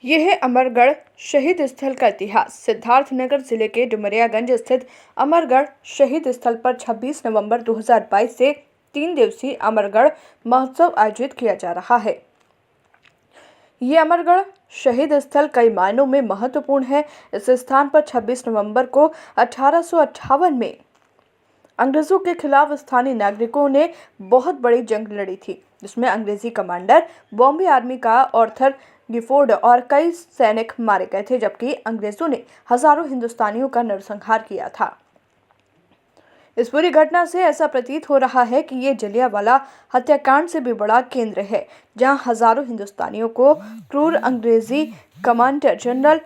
ये है अमरगढ़ शहीद स्थल का इतिहास। सिद्धार्थनगर जिले के डुमरियागंज स्थित अमरगढ़ शहीद स्थल पर 26 नवंबर 2022 से 3 दिवसीय अमरगढ़ महोत्सव आयोजित किया जा रहा है। ये अमरगढ़ शहीद स्थल कई मायनों में महत्वपूर्ण है। इस स्थान पर 26 नवंबर को 1858 में अंग्रेजों के खिलाफ स्थानीय नागरिकों ने बहुत बड़ी जंग लड़ी थी, जिसमें अंग्रेजी कमांडर बॉम्बे आर्मी का आर्थर गिफोर्ड और कई सैनिक मारे गए थे, जबकि अंग्रेजों ने हजारों हिंदुस्तानियों का नरसंहार किया था। इस पूरी घटना से ऐसा प्रतीत हो रहा है कि ये जलियांवाला हत्याकांड से भी बड़ा केंद्र है, जहां हजारों हिंदुस्तानियों को क्रूर अंग्रेजी कमांडर जनरल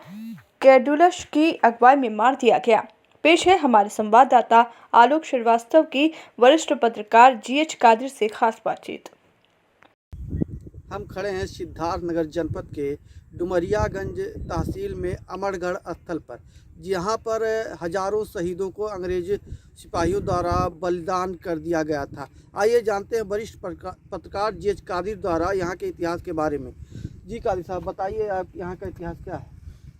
कैडुलश की अगुवाई में मार दिया गया। पेश है हमारे संवाददाता आलोक श्रीवास्तव की वरिष्ठ पत्रकार जीएच कादिर से खास बातचीत। हम खड़े हैं सिद्धार्थनगर जनपद के डुमरियागंज तहसील में अमरगढ़ स्थल पर, जहाँ पर हजारों शहीदों को अंग्रेज सिपाहियों द्वारा बलिदान कर दिया गया था। आइए जानते हैं वरिष्ठ पत्रकार जीएच कादिर द्वारा यहाँ के इतिहास के बारे में। जी कादिर साहब, बताइए आप यहाँ का इतिहास क्या है?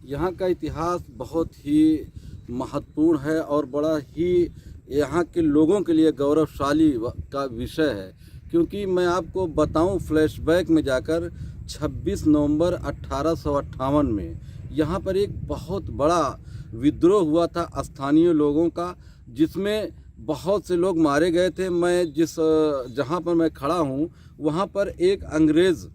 यहाँ का इतिहास बहुत ही महत्वपूर्ण है और बड़ा ही यहाँ के लोगों के लिए गौरवशाली का विषय है, क्योंकि मैं आपको बताऊं फ्लैशबैक में जाकर 26 नवंबर 1858 में यहाँ पर एक बहुत बड़ा विद्रोह हुआ था स्थानीय लोगों का, जिसमें बहुत से लोग मारे गए थे। मैं जहाँ पर मैं खड़ा हूँ वहाँ पर एक अंग्रेज़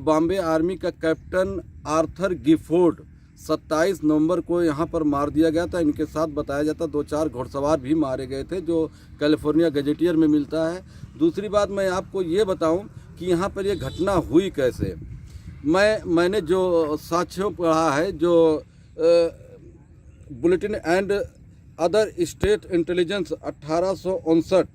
बॉम्बे आर्मी का कैप्टन आर्थर गिफोर्ड 27 नवंबर को यहाँ पर मार दिया गया था। इनके साथ बताया जाता 2-4 घुड़सवार भी मारे गए थे, जो कैलिफोर्निया गजेटियर में मिलता है। दूसरी बात मैं आपको ये बताऊं कि यहाँ पर ये घटना हुई कैसे। मैंने जो साक्ष्यों पढ़ा है, जो bulletin and other state intelligence 1859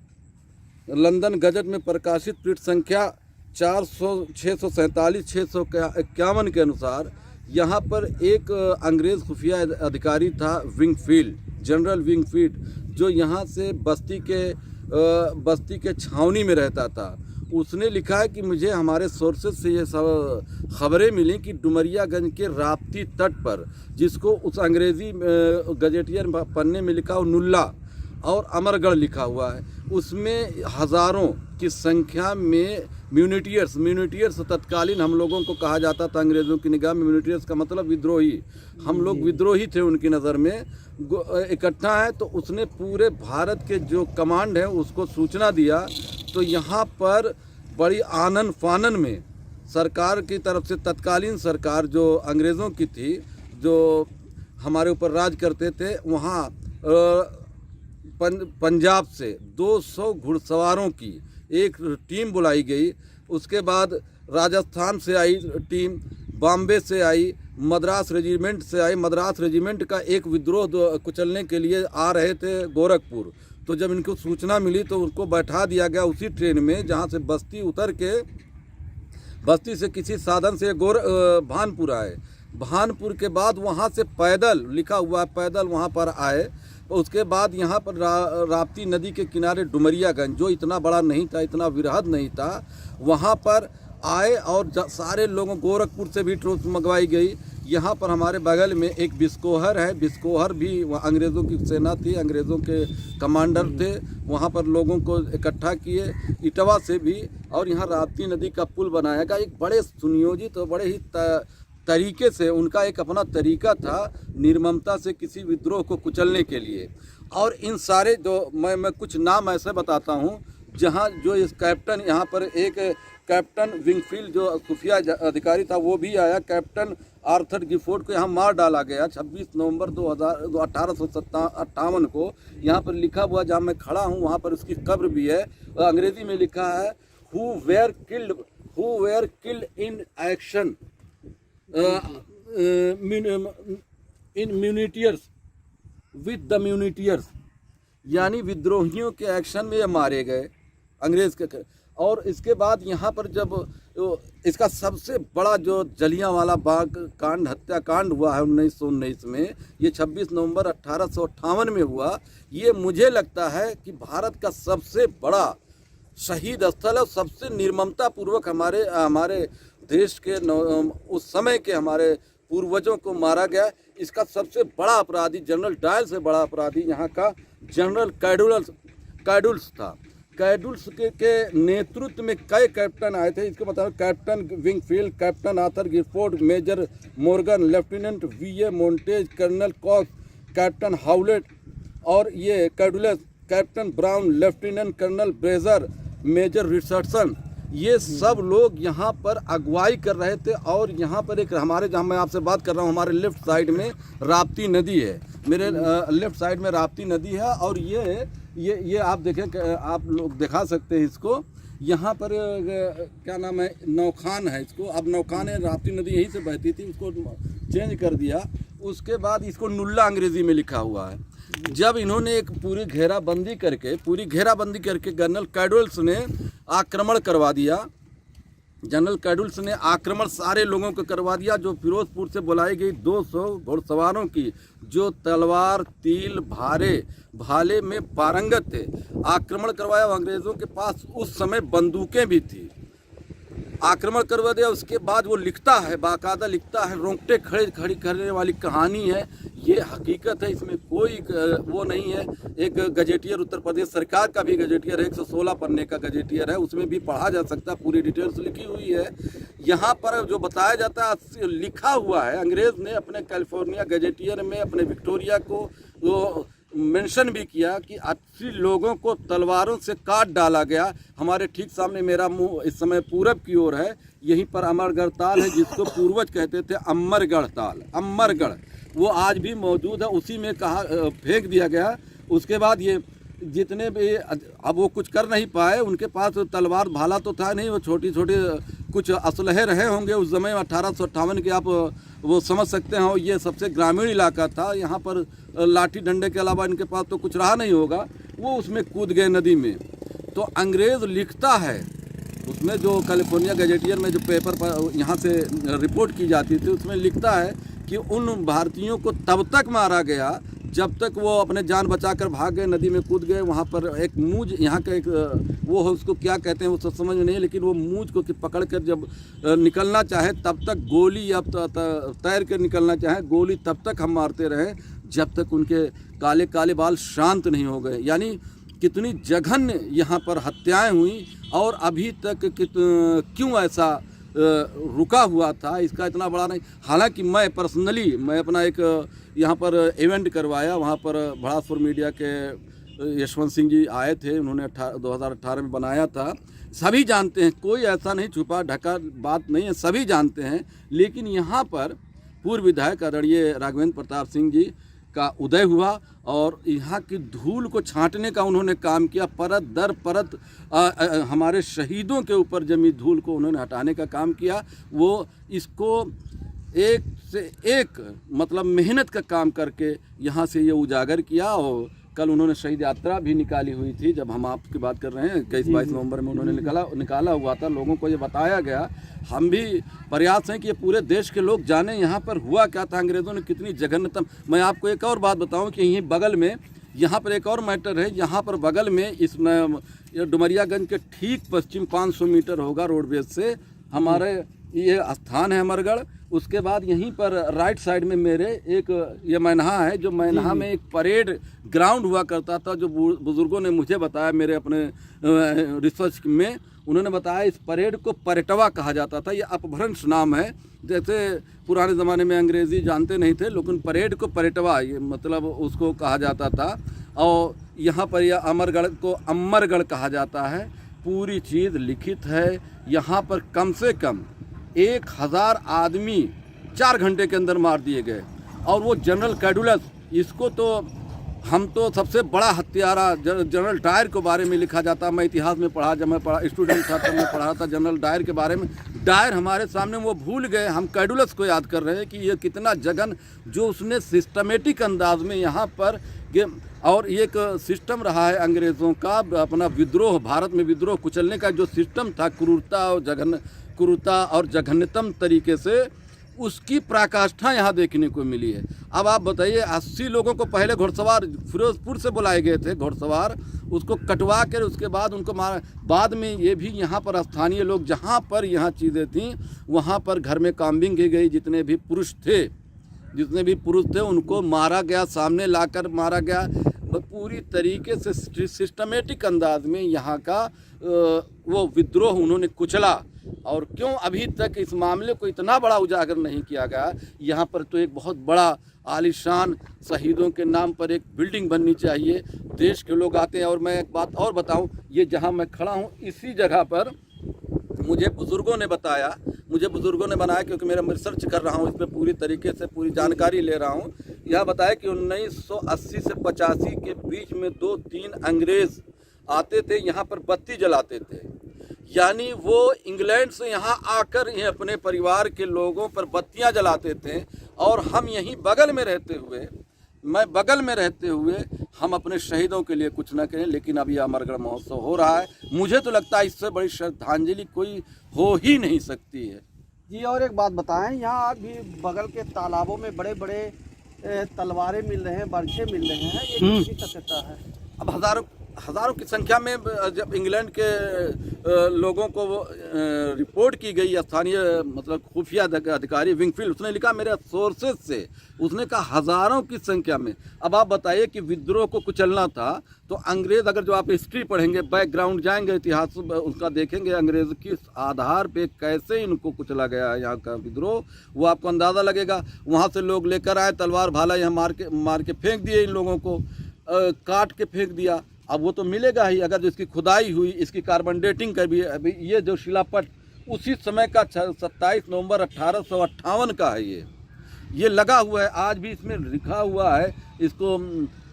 London gazette में प्रकाशित पृष्ठ संख्या 647 के अनुसार यहाँ पर एक अंग्रेज़ खुफिया अधिकारी था विंगफील्ड, जनरल विंगफील्ड, जो यहाँ से बस्ती के छावनी में रहता था। उसने लिखा है कि मुझे हमारे सोर्सेज से ये सब खबरें मिली कि डुमरियागंज के राप्ती तट पर, जिसको उस अंग्रेज़ी गजेटियर पन्ने में लिखा हो नुल्ला और अमरगढ़ लिखा हुआ है, उसमें हज़ारों की संख्या में म्यूनिटियर्स तत्कालीन हम लोगों को कहा जाता था अंग्रेज़ों की निगाह में। म्यूनिटियर्स का मतलब विद्रोही, हम लोग विद्रोही थे उनकी नज़र में, इकट्ठा है। तो उसने पूरे भारत के जो कमांड है उसको सूचना दिया। तो यहाँ पर बड़ी आनन फानन में सरकार की तरफ से, तत्कालीन सरकार जो अंग्रेज़ों की थी, जो हमारे ऊपर राज करते थे, वहाँ पंजाब से 200 घुड़सवारों की एक टीम बुलाई गई। उसके बाद राजस्थान से आई टीम, बॉम्बे से आई, मद्रास रेजिमेंट से आई। मद्रास रेजिमेंट का एक विद्रोह कुचलने के लिए आ रहे थे गोरखपुर। तो जब इनको सूचना मिली तो उनको बैठा दिया गया उसी ट्रेन में, जहाँ से बस्ती उतर के, बस्ती से किसी साधन से भानपुर आए। भानपुर के बाद वहाँ से पैदल, लिखा हुआ है पैदल वहाँ पर आए। उसके बाद यहाँ पर राप्ती नदी के किनारे डुमरियागंज, जो इतना बड़ा नहीं था, इतना विरहद नहीं था, वहाँ पर आए और सारे लोगों, गोरखपुर से भी ट्रोप मंगवाई गई। यहाँ पर हमारे बगल में एक बिस्कोहर है, बिस्कोहर भी अंग्रेज़ों की सेना थी, अंग्रेज़ों के कमांडर थे। वहाँ पर लोगों को इकट्ठा किए, इटवा से भी, और यहाँ राप्ती नदी का पुल बनाया गया। एक बड़े सुनियोजित और बड़े ही तरीके से, उनका एक अपना तरीका था निर्ममता से किसी विद्रोह को कुचलने के लिए। और इन सारे जो मैं कुछ नाम ऐसे बताता हूँ, जहाँ जो इस कैप्टन, यहाँ पर एक कैप्टन विंगफील्ड जो खुफिया अधिकारी था वो भी आया। कैप्टन आर्थर गिफोर्ड को यहाँ मार डाला गया 26 नवंबर 1858 को। यहाँ पर लिखा हुआ, जहाँ मैं खड़ा हूँ वहाँ पर उसकी कब्र भी है। अंग्रेजी में लिखा है who were killed in action in mutineers with the mutineers, यानी विद्रोहियों के एक्शन में ये मारे गए अंग्रेज़ के। और इसके बाद यहाँ पर जब इसका सबसे बड़ा जो जलियांवाला बाग कांड, हत्याकांड हुआ है 1919 में, ये 26 नवंबर 1858 में हुआ। ये मुझे लगता है कि भारत का सबसे बड़ा शहीद स्थल है, सबसे निर्ममता पूर्वक हमारे देश के उस समय के हमारे पूर्वजों को मारा गया। इसका सबसे बड़ा अपराधी जनरल डायल से बड़ा अपराधी यहाँ का जनरल कैडुल्स था। कैडुल्स के नेतृत्व में कई कैप्टन आए थे। इसके मतलब captain Wingfield, captain Arthur Girford, major Morgan, lieutenant V A Montague, colonel Cox, captain Howlett और ये कैडुलस, captain Brown, lieutenant colonel Brasyer, major Richardson, ये सब लोग यहाँ पर अगुवाई कर रहे थे। और यहाँ पर एक हमारे, जहाँ मैं आपसे बात कर रहा हूँ, हमारे लेफ्ट साइड में राप्ती नदी है, मेरे लेफ्ट साइड में राप्ती नदी है। और ये आप देखें, आप लोग दिखा सकते हैं इसको, यहाँ पर क्या नाम है, नौखान है इसको। अब नौखान है, राप्ती नदी यहीं से बहती थी, उसको चेंज कर दिया। उसके बाद इसको नुल्ला अंग्रेज़ी में लिखा हुआ है। जब इन्होंने एक पूरी घेराबंदी करके जनरल कैडुल्स ने आक्रमण करवा दिया। जनरल कैडुल्स ने आक्रमण सारे लोगों को करवा दिया। जो फिरोजपुर से बुलाई गई 200 घुड़सवारों की, जो तलवार, तील, भाले में पारंगत थे, आक्रमण करवाया। अंग्रेज़ों के पास उस समय बंदूकें भी थी। आक्रमण करवा दिया। उसके बाद वो लिखता है, बाकायदा लिखता है, रोंगटे खड़ी करने वाली कहानी है। ये हकीकत है, इसमें कोई वो नहीं है। एक गजेटियर, उत्तर प्रदेश सरकार का भी गजेटियर है, 116 पन्ने का गजेटियर है, उसमें भी पढ़ा जा सकता है, पूरी डिटेल्स लिखी हुई है। यहाँ पर जो बताया जाता है, लिखा हुआ है, अंग्रेज़ ने अपने कैलिफोर्निया गजेटियर में अपने विक्टोरिया को वो मेंशन भी किया कि 80 लोगों को तलवारों से काट डाला गया। हमारे ठीक सामने मेरा मुंह इस समय पूरब की ओर है, यहीं पर अमरगढ़ ताल है, जिसको पूर्वज कहते थे अमरगढ़ ताल। अमरगढ़ वो आज भी मौजूद है, उसी में कहा फेंक दिया गया। उसके बाद ये जितने भी, अब वो कुछ कर नहीं पाए, उनके पास तलवार भाला तो था नहीं, वो छोटी छोटी कुछ असलहे रहे होंगे उस समय 1858 के, आप वो समझ सकते हो। ये सबसे ग्रामीण इलाका था, यहाँ पर लाठी डंडे के अलावा इनके पास तो कुछ रहा नहीं होगा। वो उसमें कूद गए नदी में। तो अंग्रेज़ लिखता है उसमें, जो कैलिफोर्निया गजेटियर में जो पेपर पर यहाँ से रिपोर्ट की जाती थी, उसमें लिखता है कि उन भारतीयों को तब तक मारा गया जब तक वो अपने जान बचाकर भाग गए, नदी में कूद गए। वहाँ पर एक मूज, यहाँ का एक वो है, उसको क्या कहते हैं वो सब समझ में नहीं है, लेकिन वो मूज को पकड़ कर जब निकलना चाहे तब तक गोली, या तैर कर निकलना चाहे गोली, तब तक हम मारते रहे जब तक उनके काले काले बाल शांत नहीं हो गए। यानी कितनी जघन्य यहाँ पर हत्याएं हुई, और अभी तक क्यों ऐसा रुका हुआ था, इसका इतना बड़ा नहीं। हालांकि मैं पर्सनली अपना एक यहाँ पर इवेंट करवाया, वहाँ पर भड़ासपुर मीडिया के यशवंत सिंह जी आए थे, उन्होंने 2018 में बनाया था। सभी जानते हैं, कोई ऐसा नहीं छुपा ढका बात नहीं है, सभी जानते हैं। लेकिन यहाँ पर पूर्व विधायक आदरणीय राघवेंद्र प्रताप सिंह जी का उदय हुआ, और यहाँ की धूल को छांटने का उन्होंने काम किया। परत दर परत हमारे शहीदों के ऊपर जमी धूल को उन्होंने हटाने का काम किया। वो इसको एक से एक मतलब मेहनत का काम करके यहाँ से ये उजागर किया। और कल उन्होंने शहीद यात्रा भी निकाली हुई थी, जब हम आपकी बात कर रहे हैं 21-22 नवंबर में उन्होंने निकाला हुआ था। लोगों को ये बताया गया। हम भी प्रयास हैं कि ये पूरे देश के लोग जाने यहाँ पर हुआ क्या था, अंग्रेज़ों ने कितनी जघन्यतम। मैं आपको एक और बात बताऊं कि यहीं बगल में, यहाँ पर एक और मैटर है, यहाँ पर बगल में इस डुमरियागंज के ठीक पश्चिम 500 मीटर होगा रोडवेज से हमारे ये स्थान है अमरगढ़। उसके बाद यहीं पर राइट साइड में मेरे एक ये मैनहा है, जो मैनहा में एक परेड ग्राउंड हुआ करता था, जो बुज़ुर्गों ने मुझे बताया, मेरे अपने रिसर्च में उन्होंने बताया इस परेड को परेटवा कहा जाता था। ये अपभ्रंश नाम है, जैसे पुराने ज़माने में अंग्रेज़ी जानते नहीं थे, लेकिन परेड को परेटवा ये मतलब उसको कहा जाता था। और यहाँ पर यह अमरगढ़ को अमरगढ़ कहा जाता है। पूरी चीज़ लिखित है। यहाँ पर कम से कम 1000 आदमी 4 घंटे के अंदर मार दिए गए। और वो जनरल कैडुलस, इसको तो हम तो सबसे बड़ा हत्यारा, जनरल डायर के बारे में लिखा जाता। मैं इतिहास में पढ़ा, जब मैं स्टूडेंट था तब मैं पढ़ा था जनरल डायर के बारे में। डायर हमारे सामने, वो भूल गए, हम कैडुलस को याद कर रहे हैं कि ये कितना जघन, जो उसने सिस्टमेटिक अंदाज में यहाँ पर और एक सिस्टम रहा है अंग्रेज़ों का, अपना विद्रोह, भारत में विद्रोह कुचलने का जो सिस्टम था, क्रूरता और जघन्यतम तरीके से उसकी पराकाष्ठा यहाँ देखने को मिली है। अब आप बताइए, 80 लोगों को पहले घुड़सवार फिरोजपुर से बुलाए गए थे घुड़सवार, उसको कटवा कर उसके बाद उनको मारा। बाद में ये भी यहाँ पर स्थानीय लोग, जहाँ पर यहाँ चीज़ें थीं वहाँ पर घर में काम्बिंग की गई, जितने भी पुरुष थे उनको मारा गया, सामने लाकर मारा गया। पूरी तरीके से सिस्टमेटिक अंदाज में यहाँ का वो विद्रोह उन्होंने कुचला। और क्यों अभी तक इस मामले को इतना बड़ा उजागर नहीं किया गया? यहाँ पर तो एक बहुत बड़ा आलीशान शहीदों के नाम पर एक बिल्डिंग बननी चाहिए। देश के लोग आते हैं। और मैं एक बात और बताऊं, ये जहाँ मैं खड़ा हूँ इसी जगह पर मुझे बुज़ुर्गों ने बताया, क्योंकि मेरा रिसर्च कर रहा हूँ, इसमें पूरी तरीके से पूरी जानकारी ले रहा हूँ। यह बताया कि 1980 से 85 के बीच में 2-3 अंग्रेज़ आते थे, यहाँ पर बत्ती जलाते थे। यानी वो इंग्लैंड से यहाँ आकर ये अपने परिवार के लोगों पर बत्तियाँ जलाते थे। और हम यहीं बगल में रहते हुए हम अपने शहीदों के लिए कुछ न करें। लेकिन अब यह अमरगढ़ महोत्सव हो रहा है, मुझे तो लगता है इससे बड़ी श्रद्धांजलि कोई हो ही नहीं सकती है। जी, और एक बात बताएं, यहाँ भी बगल के तालाबों में बड़े बड़े तलवारें मिल रहे हैं, बर्छे मिल रहे हैं, ये किसकी सत्यता है? अब हज़ारों की संख्या में जब इंग्लैंड के लोगों को रिपोर्ट की गई, स्थानीय मतलब खुफिया अधिकारी विंगफील्ड, उसने लिखा मेरे सोर्सेज से, उसने कहा हज़ारों की संख्या में। अब आप बताइए कि विद्रोह को कुचलना था तो अंग्रेज़, अगर जो आप हिस्ट्री पढ़ेंगे, बैकग्राउंड जाएंगे, इतिहास उसका देखेंगे, अंग्रेज़ किस आधार पे कैसे इनको कुचला गया है यहाँ का विद्रोह, वो आपको अंदाज़ा लगेगा। वहाँ से लोग लेकर आए तलवार भाला, यहाँ मार के फेंक दिए, इन लोगों को काट के फेंक दिया। अब वो तो मिलेगा ही, अगर जो इसकी खुदाई हुई, इसकी कार्बन डेटिंग कर भी, अभी ये जो शिलापट उसी समय का 27 नवंबर 1858 का है, ये लगा हुआ है, आज भी इसमें लिखा हुआ है। इसको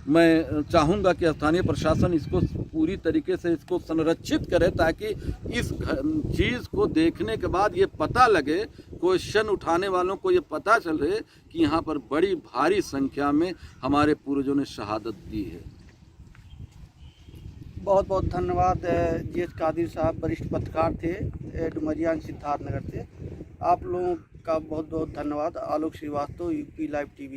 मैं चाहूँगा कि स्थानीय प्रशासन इसको पूरी तरीके से इसको संरक्षित करे, ताकि इस चीज़ को देखने के बाद ये पता लगे, क्वेश्चन उठाने वालों को ये पता चले कि यहाँ पर बड़ी भारी संख्या में हमारे पूर्वजों ने शहादत दी है। बहुत बहुत धन्यवाद। GH कादिर साहब वरिष्ठ पत्रकार थे, डुमरिया सिद्धार्थनगर से। आप लोगों का बहुत बहुत धन्यवाद। आलोक श्रीवास्तव, UP लाइव TV।